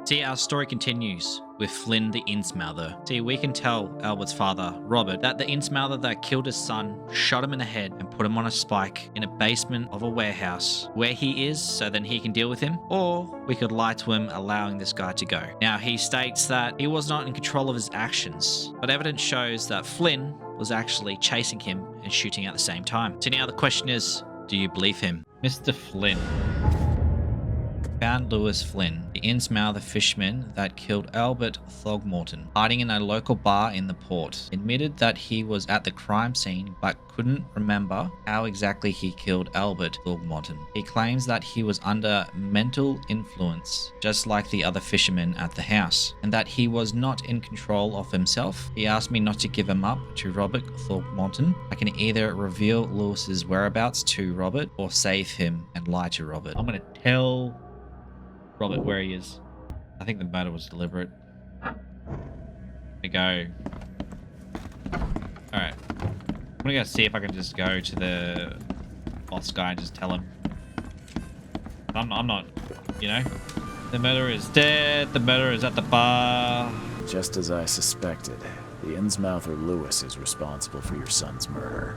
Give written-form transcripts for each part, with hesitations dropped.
See, our story continues with Flynn the Innsmouther. See, we can tell Albert's father, Robert, that the Innsmouther that killed his son shot him in the head and put him on a spike in a basement of a warehouse where he is so then he can deal with him, or we could lie to him, allowing this guy to go. Now, he states that he was not in control of his actions, but evidence shows that Flynn was actually chasing him and shooting at the same time. So now the question is, do you believe him? Mr. Flynn found Lewis Flynn, the Innsmouther fisherman that killed Albert Throgmorton, hiding in a local bar in the port. Admitted that he was at the crime scene but couldn't remember how exactly he killed Albert Throgmorton. He claims that he was under mental influence, just like the other fishermen at the house, and that he was not in control of himself. He asked me not to give him up to Robert Throgmorton. I can either reveal Lewis's whereabouts to Robert or save him and lie to Robert. I'm gonna tell Robert where he is. I think the murder was deliberate. I go. Alright. I'm gonna go see if I can just go to the boss guy and just tell him. I'm not, you know. The murderer is dead. The murderer is at the bar. Just as I suspected, the Innsmouther Lewis is responsible for your son's murder.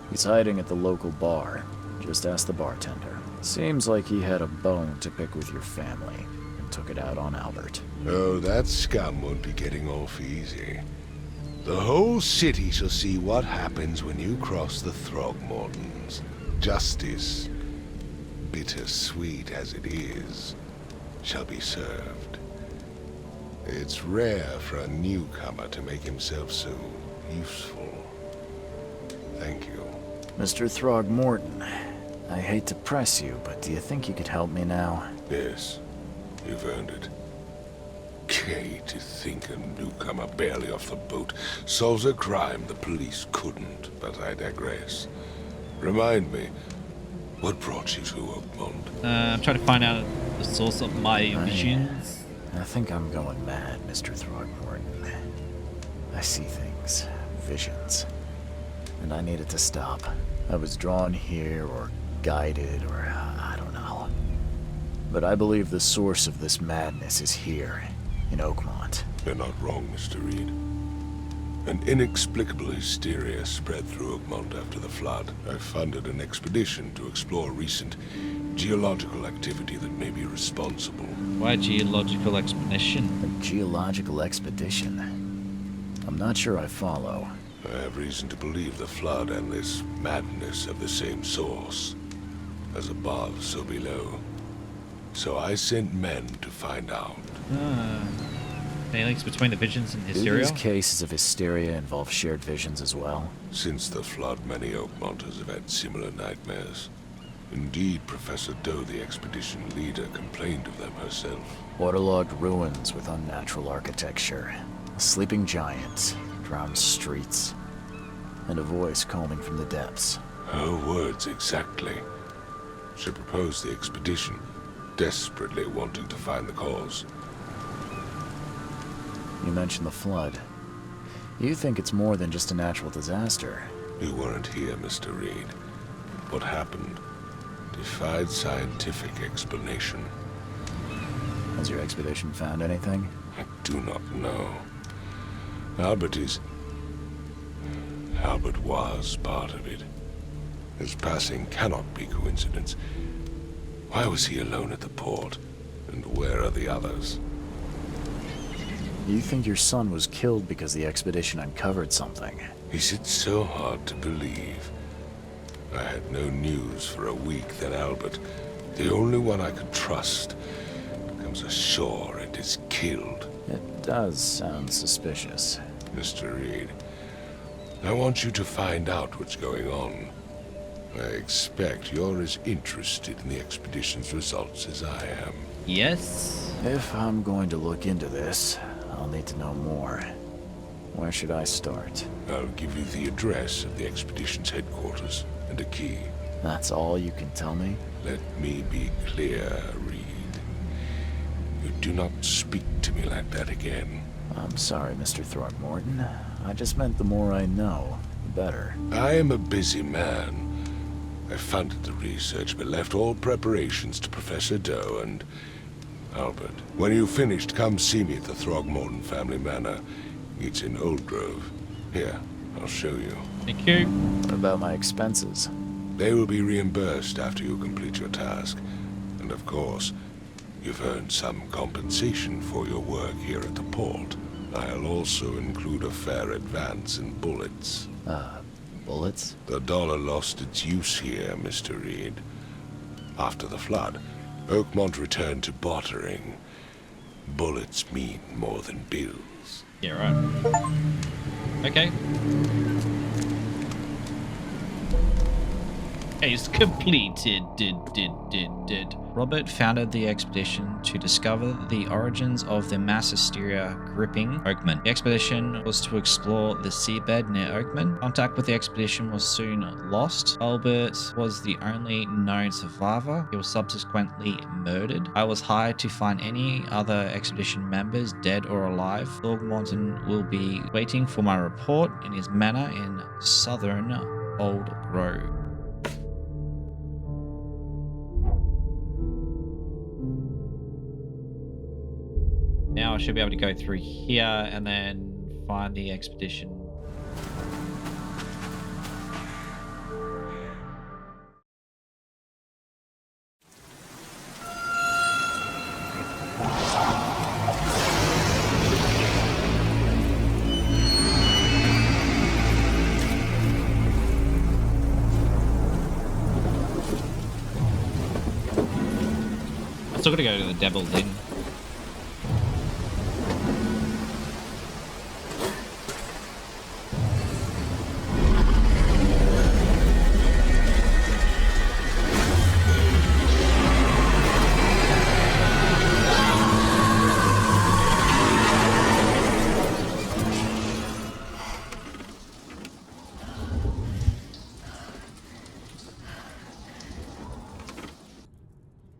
He's hiding at the local bar. Just ask the bartender. Seems like he had a bone to pick with your family and took it out on Albert. Oh, that scum won't be getting off easy. The whole city shall see what happens when you cross the Throgmortons. Justice, bittersweet as it is, shall be served. It's rare for a newcomer to make himself so useful. Thank you. Mr. Throgmorton, I hate to press you, but do you think you could help me now? Yes, you've earned it. Gay to think a newcomer barely off the boat solves a crime the police couldn't, but I digress. Remind me, what brought you to Oakmont? I'm trying to find out the source of my visions. I think I'm going mad, Mr. Throgmorton. I see things, visions, and I needed to stop. I was drawn here, or guided, or I don't know. But I believe the source of this madness is here, in Oakmont. You're not wrong, Mr. Reed. An inexplicable hysteria spread through Oakmont after the flood. I funded an expedition to explore recent geological activity that may be responsible. Why geological expedition? A geological expedition? I'm not sure I follow. I have reason to believe the flood and this madness have the same source. As above, so below. So I sent men to find out. Any links between the visions and Do hysteria? these cases of hysteria involve shared visions as well? Since the flood, many Oakmonters have had similar nightmares. Indeed, Professor Doe, the expedition leader, complained of them herself. Waterlogged ruins with unnatural architecture, a sleeping giant, drowned streets, and a voice calling from the depths. Her words exactly. She proposed the expedition, desperately wanting to find the cause. You mentioned the flood. You think it's more than just a natural disaster? You weren't here, Mr. Reed. What happened defied scientific explanation. Has your expedition found anything? I do not know. Albert was part of it. His passing cannot be coincidence. Why was he alone at the port? And where are the others? You think your son was killed because the expedition uncovered something? Is it so hard to believe? I had no news for a week, then Albert, the only one I could trust, comes ashore and is killed. It does sound suspicious. Mr. Reed, I want you to find out what's going on. I expect you're as interested in the expedition's results as I am. Yes. If I'm going to look into this, I'll need to know more. Where should I start? I'll give you the address of the expedition's headquarters and a key. That's all you can tell me? Let me be clear, Reed. You do not speak to me like that again. I'm sorry, Mr. Throgmorton. I just meant the more I know, the better. I am a busy man. I funded the research, but left all preparations to Professor Doe, and Albert, when you've finished, come see me at the Throgmorton family manor. It's in Old Grove. Here, I'll show you. Thank you. What about my expenses? They will be reimbursed after you complete your task. And of course, you've earned some compensation for your work here at the port. I'll also include a fair advance in bullets. Bullets? The dollar lost its use here, Mr. Reed. After the flood, Oakmont returned to bartering. Bullets mean more than bills. Yeah, right. Okay. Case completed. Did. Robert founded the expedition to discover the origins of the mass hysteria gripping Oakman. The expedition was to explore the seabed near Oakman. Contact with the expedition was soon lost. Albert was the only known survivor. He was subsequently murdered. I was hired to find any other expedition members, dead or alive. Throgmorton will be waiting for my report in his manor in southern Old Grove. Now I should be able to go through here and then find the expedition. I'm still gonna go to the Devil's Inn.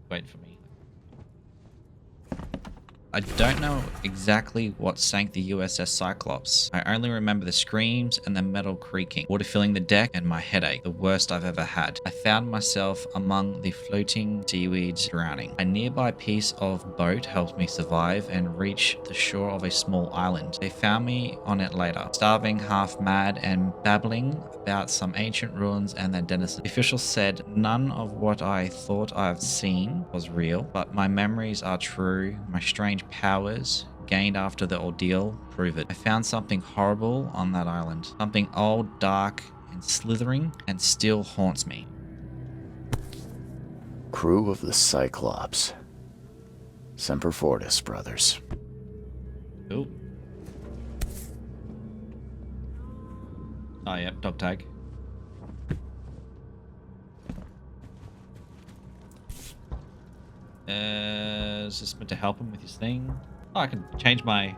Wait for me. I don't know exactly what sank the USS Cyclops. I only remember the screams and the metal creaking, water filling the deck, and my headache, the worst I've ever had. I found myself among the floating seaweeds, drowning. A nearby piece of boat helped me survive and reach the shore of a small island. They found me on it later, starving, half mad, and babbling about some ancient ruins and their denizens. The officials said none of what I thought I've seen was real, but my memories are true. My strange powers gained after the ordeal prove it. I found something horrible on that island. Something old, dark, and slithering, and still haunts me. Crew of the Cyclops. Semper Fortis, brothers. Cool. Oh, yep, dog tag. Is this meant to help him with his thing? Oh, I can change my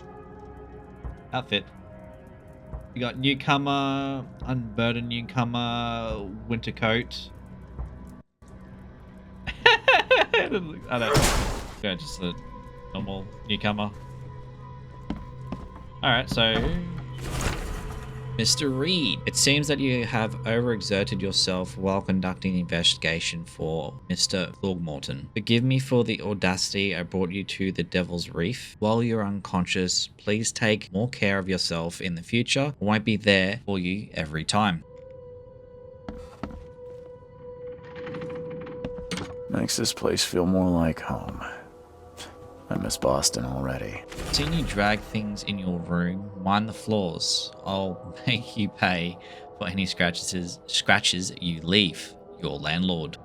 outfit. You got newcomer, unburdened newcomer, winter coat. I don't. Yeah, just a normal newcomer. Alright, so Mr. Reed, it seems that you have overexerted yourself while conducting the investigation for Mr. Throgmorton. Forgive me for the audacity I brought you to the Devil's Reef. While you're unconscious, please take more care of yourself in the future. I won't be there for you every time. Makes this place feel more like home. I miss Boston already. I've seen you drag things in your room. Mind the floors. I'll make you pay for any scratches you leave. Your landlord.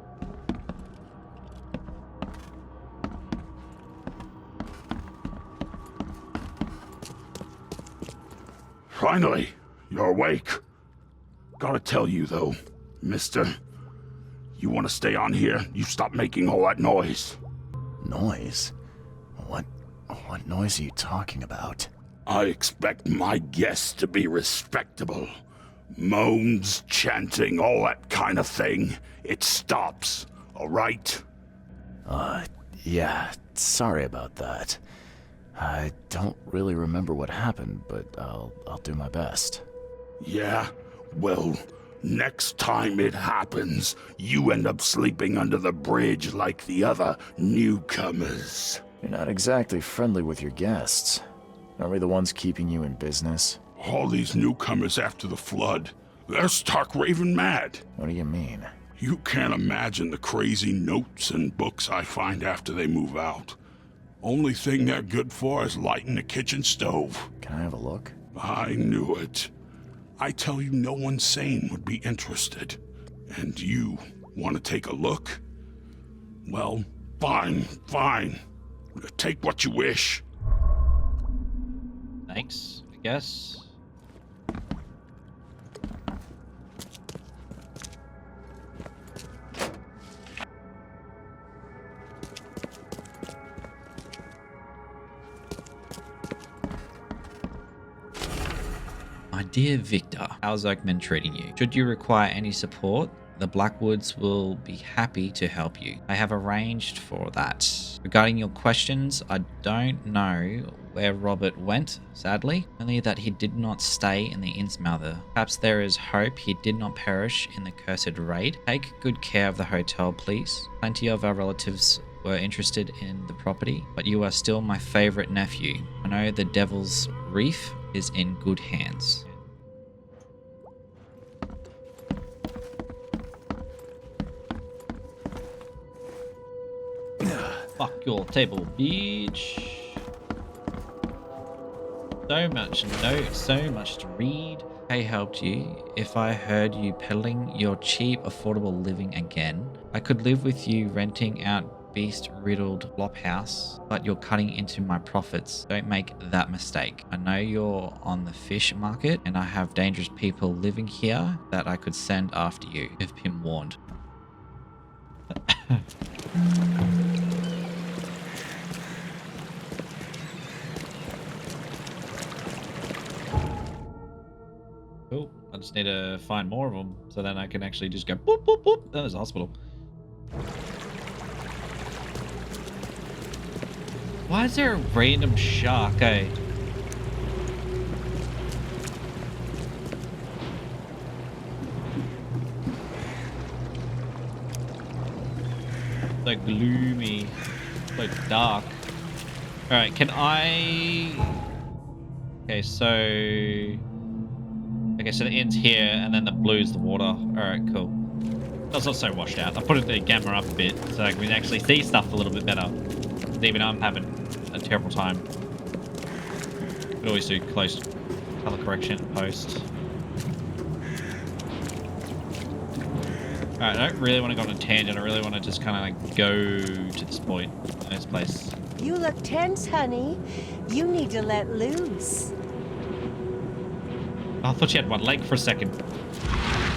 Finally, you're awake. Gotta tell you though, mister, you want to stay on here, you stop making all that noise. Noise? What noise are you talking about? I expect my guests to be respectable. Moans, chanting, all that kind of thing. It stops, all right? Yeah, sorry about that. I don't really remember what happened, but I'll do my best. Yeah? Well, next time it happens, you end up sleeping under the bridge like the other newcomers. You're not exactly friendly with your guests. Aren't we the ones keeping you in business? All these newcomers after the flood, they're stark raving mad. What do you mean? You can't imagine the crazy notes and books I find after they move out. Only thing they're good for is lighting the kitchen stove. Can I have a look? I knew it. I tell you, no one sane would be interested. And you want to take a look? Well, fine. Take what you wish. Thanks, I guess. My dear Victor, how's Oakman treating you? Should you require any support, the Blackwoods will be happy to help you. I have arranged for that. Regarding your questions, I don't know where Robert went, sadly. Only that he did not stay in the Innsmouther. Perhaps there is hope he did not perish in the cursed raid. Take good care of the hotel, please. Plenty of our relatives were interested in the property, but you are still my favorite nephew. I know the Devil's Reef is in good hands. Fuck your table, bitch. So much to read. I helped you. If I heard you peddling your cheap, affordable living again, I could live with you renting out beast-riddled flophouse, but you're cutting into my profits. Don't make that mistake. I know you're on the fish market, and I have dangerous people living here that I could send after you, if Pim warned. Cool. I just need to find more of them, so then I can actually just go boop, boop, boop. Oh, there's a hospital. Why is there a random shark, eh? So gloomy. So dark. Alright, can I... Okay, so the end's here, and then the blue's the water. Alright, cool. That's not so washed out. I put the gamma up a bit, so I can actually see stuff a little bit better. Even I'm having a terrible time. Could always do close color correction post. Alright, I don't really want to go on a tangent. I really want to just kind of like go to this point, this place. You look tense, honey. You need to let loose. Oh, I thought she had one leg for a second.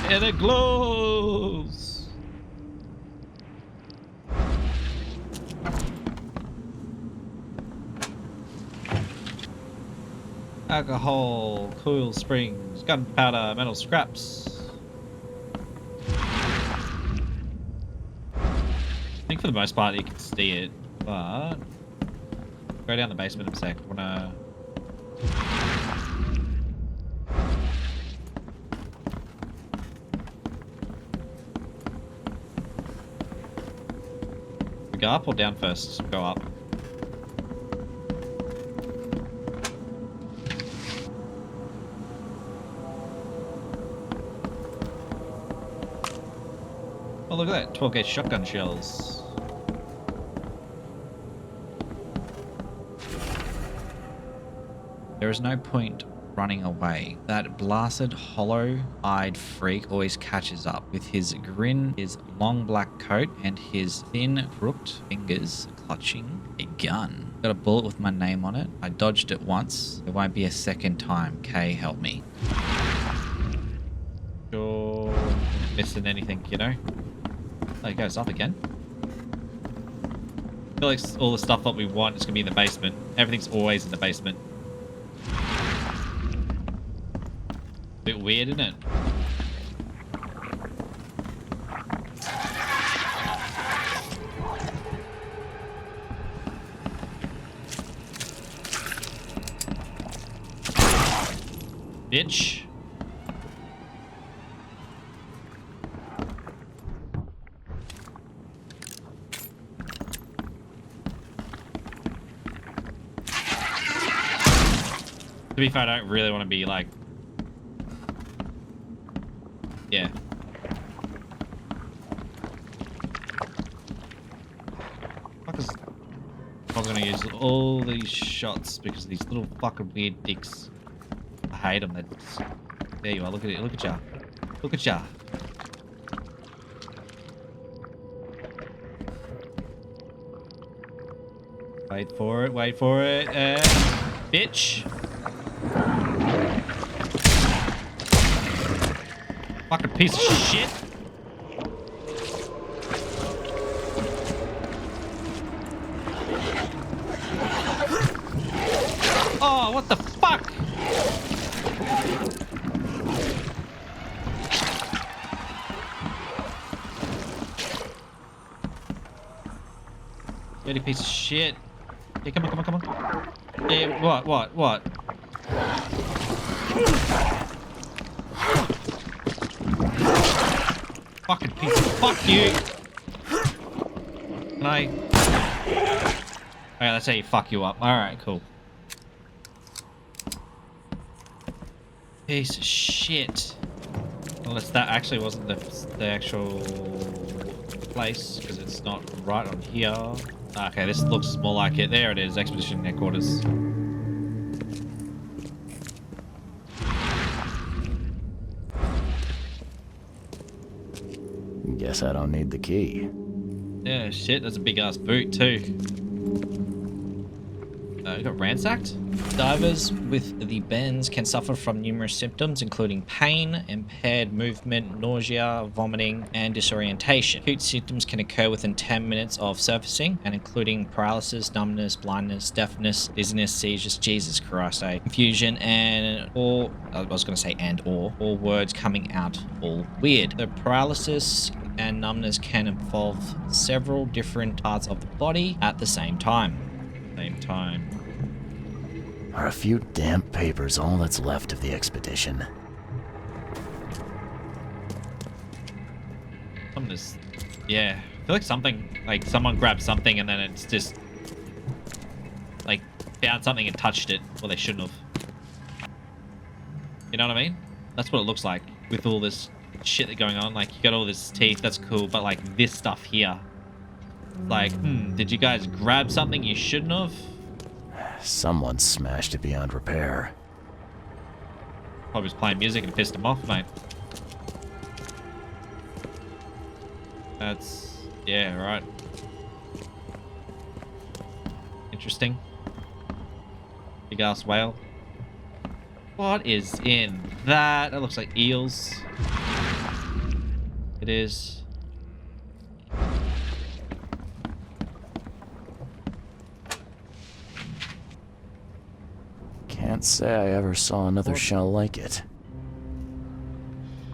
And it glows! Alcohol, coil springs, gunpowder, metal scraps. I think for the most part you can see it, but... Go down the basement in a sec. I wanna... Go up or down first? Go up. Oh, look at that. 12 gauge shotgun shells. There is no point running away. That blasted, hollow-eyed freak always catches up. With his grin, his long black coat, and his thin, crooked fingers clutching a gun. Got a bullet with my name on it. I dodged it once. It won't be a second time. Kay, help me. Sure. Missing anything, you know? Oh, it goes up again. I feel like all the stuff that we want is going to be in the basement. Everything's always in the basement. Bit weird, isn't it? Bitch. To be fair, I don't really want to be like... Yeah. I was gonna use all these shots because these little fucking weird dicks. I hate them. There you are. Look at it. Look at ya. Look at ya. Wait for it. Wait for it. Bitch. Fucking piece of shit. Oh, what the fuck? Dirty piece of shit. Hey, come on, come on, come on. Hey, what? Fucking piece of fuck you. Can I? Okay, that's how you fuck you up. Alright, cool. Piece of shit. Unless that actually wasn't the actual place, because it's not right on here. Okay, this looks more like it. There it is, Expedition Headquarters. Guess I don't need the key. Yeah, shit, that's a big ass boot too. We got ransacked. Divers with the bends can suffer from numerous symptoms, including pain, impaired movement, nausea, vomiting, and disorientation. Acute symptoms can occur within 10 minutes of surfacing, and including paralysis, numbness, blindness, deafness, dizziness, seizures, Jesus Christ, confusion, and all words coming out all weird. The paralysis and numbness can involve several different parts of the body at the same time. Are a few damp papers all that's left of the expedition? Yeah, I feel like someone grabbed something and then it's just like found something and touched it. Well, they shouldn't have. You know what I mean? That's what it looks like with all this shit that's going on. Like, you got all this teeth, that's cool, but like this stuff here, like, did you guys grab something you shouldn't have? Someone smashed it beyond repair. Probably was playing music and pissed him off, mate. Yeah, right. Interesting. Big ass whale. What is in that? That looks like eels. It is. Can't say I ever saw another shell like it.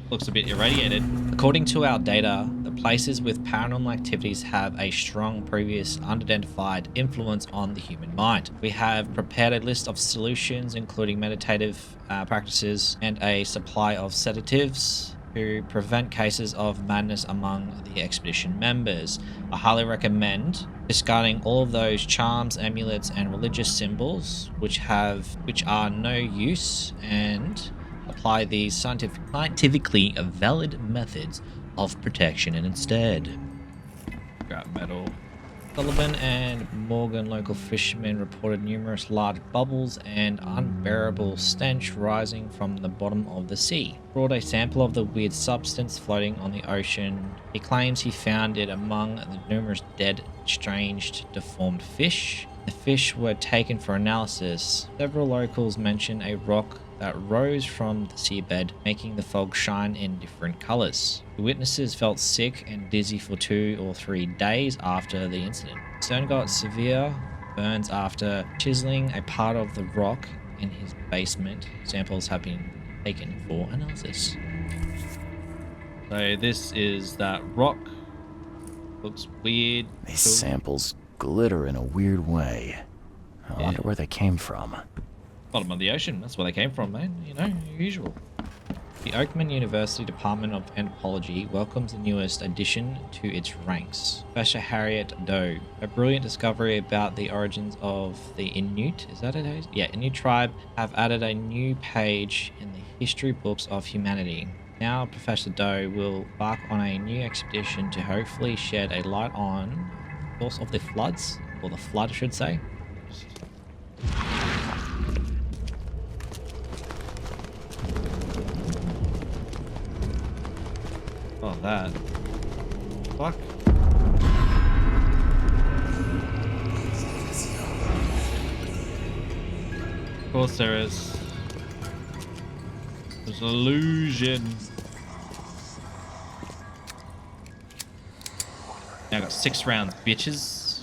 Looks a bit irradiated. According to our data, the places with paranormal activities have a strong previous unidentified influence on the human mind. We have prepared a list of solutions, including meditative practices and a supply of sedatives to prevent cases of madness among the expedition members. I highly recommend discarding all of those charms, amulets, and religious symbols which are no use, and apply these scientifically valid methods of protection instead. Scrap metal. Sullivan and Morgan, local fishermen, reported numerous large bubbles and unbearable stench rising from the bottom of the sea. Brought a sample of the weird substance floating on the ocean. He claims he found it among the numerous dead, strange, deformed fish. The fish were taken for analysis. Several locals mention a rock that rose from the seabed, making the fog shine in different colors. The witnesses felt sick and dizzy for 2 or 3 days after the incident. Stone got severe burns after chiseling a part of the rock in his basement. Samples have been taken for analysis. So this is that rock. Looks weird. These samples glitter in a weird way. I wonder where they came from. Bottom of the ocean. That's where they came from, man. You know, usual. The Oakman University Department of Anthropology welcomes the newest addition to its ranks, Professor Harriet Doe. A brilliant discovery about the origins of the Inuit, is that it? Yeah, Inuit tribe have added a new page in the history books of humanity. Now Professor Doe will embark on a new expedition to hopefully shed a light on the source of the floods, or the flood I should say. Oh, that. Fuck. Of course there is. There's an illusion. Now I got 6 rounds, bitches.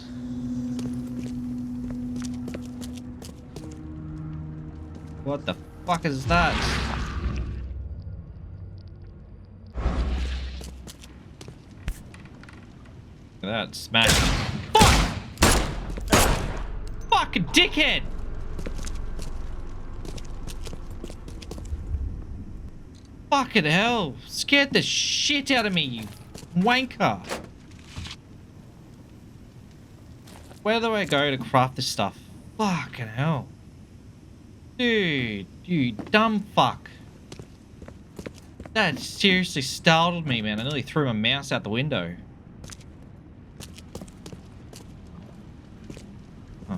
What the fuck is that? Look at that, smash. Fuck! Fucking dickhead! Fucking hell! Scared the shit out of me, you wanker! Where do I go to craft this stuff? Fucking hell. Dude, you dumb fuck. That seriously startled me, man. I nearly threw my mouse out the window. Oh,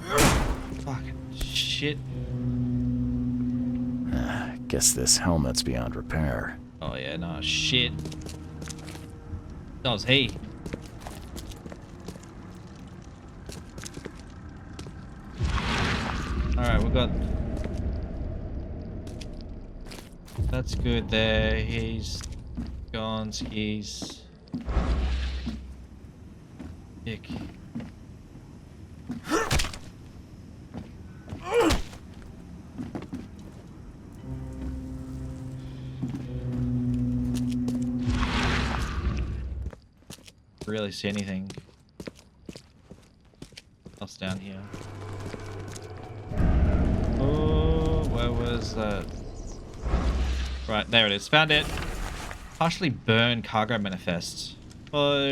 fucking shit. Guess this helmet's beyond repair. Oh yeah, no shit. That was he. Alright, we got... That's good there. He's gone. He's... Dick. Really see anything else down here? Oh, where was that? Right, there it is. Found it. Partially burned cargo manifest. Oh,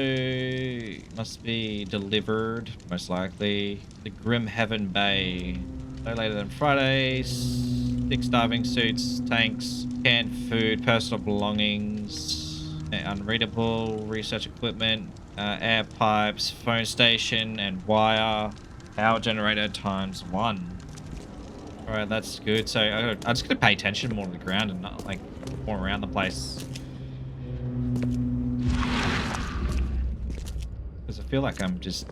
must be delivered, most likely. The Grim Heaven Bay. No later than Friday. 6 diving suits, tanks, canned food, personal belongings, unreadable research equipment, air pipes, phone station, and wire. Power generator ×1. Alright, that's good. So I'm just gonna pay attention more to the ground and not like more around the place. Because I feel like I'm just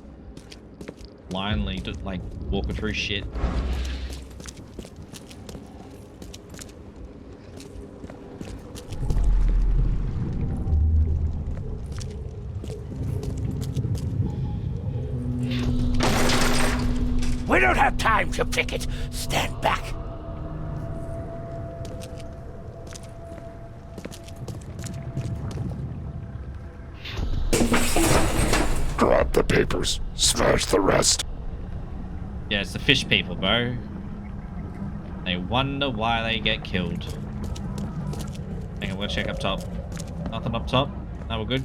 blindly like walking through shit. We don't have time to pick it. Stand back. Grab the papers. Smash the rest. Yeah, it's the fish people, bro. They wonder why they get killed. Hang on, we'll check up top. Nothing up top? No, we're good.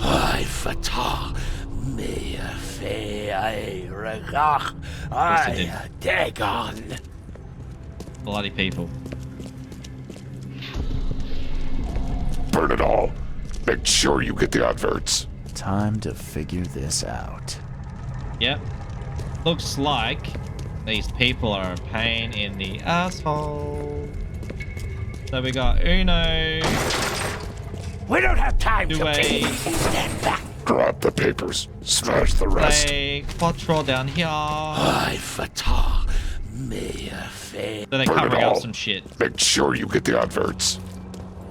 I fatah me fe I regach I dagon. Bloody people. Burn it all. Make sure you get the adverts. Time to figure this out. Yep. Looks like these people are a pain in the asshole. So we got Uno. We don't have time to Do pick a it. Stand back. Grab the papers. Smash the rest. play Quattro down here. I fatah me fe. So they're Burn it covering up all. some shit. Make sure you get the adverts.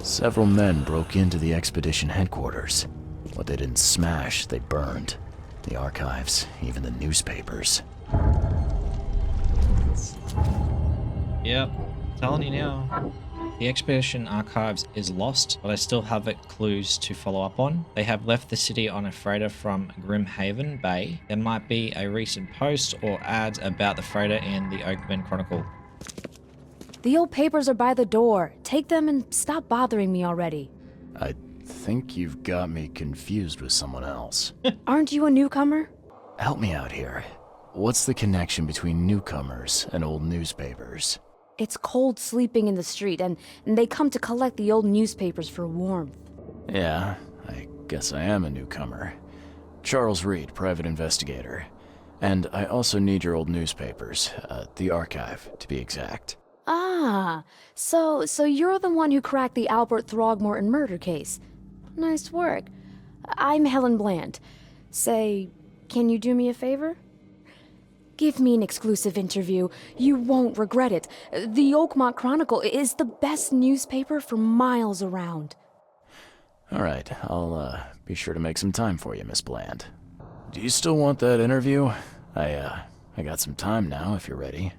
Several men broke into the expedition headquarters. What they didn't smash, they burned. The archives, even the newspapers. Yep. Telling you now. The expedition archives is lost, but I still have clues to follow up on. They have left the city on a freighter from Grimhaven Bay. There might be a recent post or ads about the freighter in the Oakman Chronicle. The old papers are by the door. Take them and stop bothering me already. I think you've got me confused with someone else. Aren't you a newcomer? Help me out here. What's the connection between newcomers and old newspapers? It's cold sleeping in the street, and they come to collect the old newspapers for warmth. Yeah, I guess I am a newcomer. Charles Reed, private investigator. And I also need your old newspapers, the archive, to be exact. Ah, so you're the one who cracked the Albert Throgmorton murder case. Nice work. I'm Helen Bland. Say, can you do me a favor? Give me an exclusive interview. You won't regret it. The Oakmont Chronicle is the best newspaper for miles around. All right, I'll be sure to make some time for you, Miss Bland. Do you still want that interview? I got some time now, if you're ready.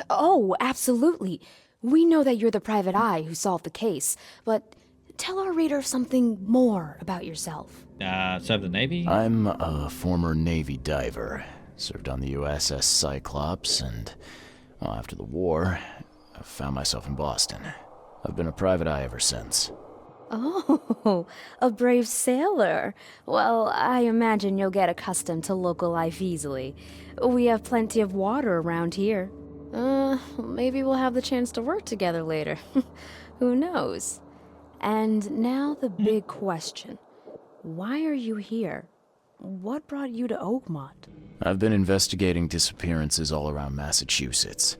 Oh, absolutely. We know that you're the private eye who solved the case, but tell our reader something more about yourself. Served the Navy? I'm a former Navy diver. Served on the USS Cyclops, and well, after the war, I found myself in Boston. I've been a private eye ever since. Oh, a brave sailor. Well, I imagine you'll get accustomed to local life easily. We have plenty of water around here. Maybe we'll have the chance to work together later. Who knows? And now the big question. Why are you here? What brought you to Oakmont? I've been investigating disappearances all around Massachusetts.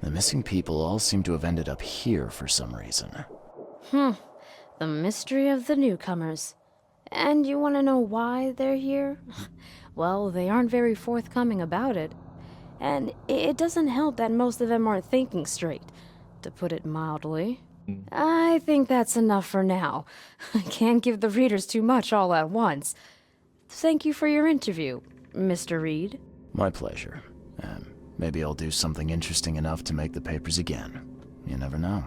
The missing people all seem to have ended up here for some reason. The mystery of the newcomers. And you want to know why they're here? Well, they aren't very forthcoming about it. And it doesn't help that most of them aren't thinking straight, to put it mildly. I think that's enough for now. I can't give the readers too much all at once. Thank you for your interview, Mr. Reed. My pleasure. Maybe I'll do something interesting enough to make the papers again. You never know.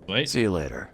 Wait. See you later.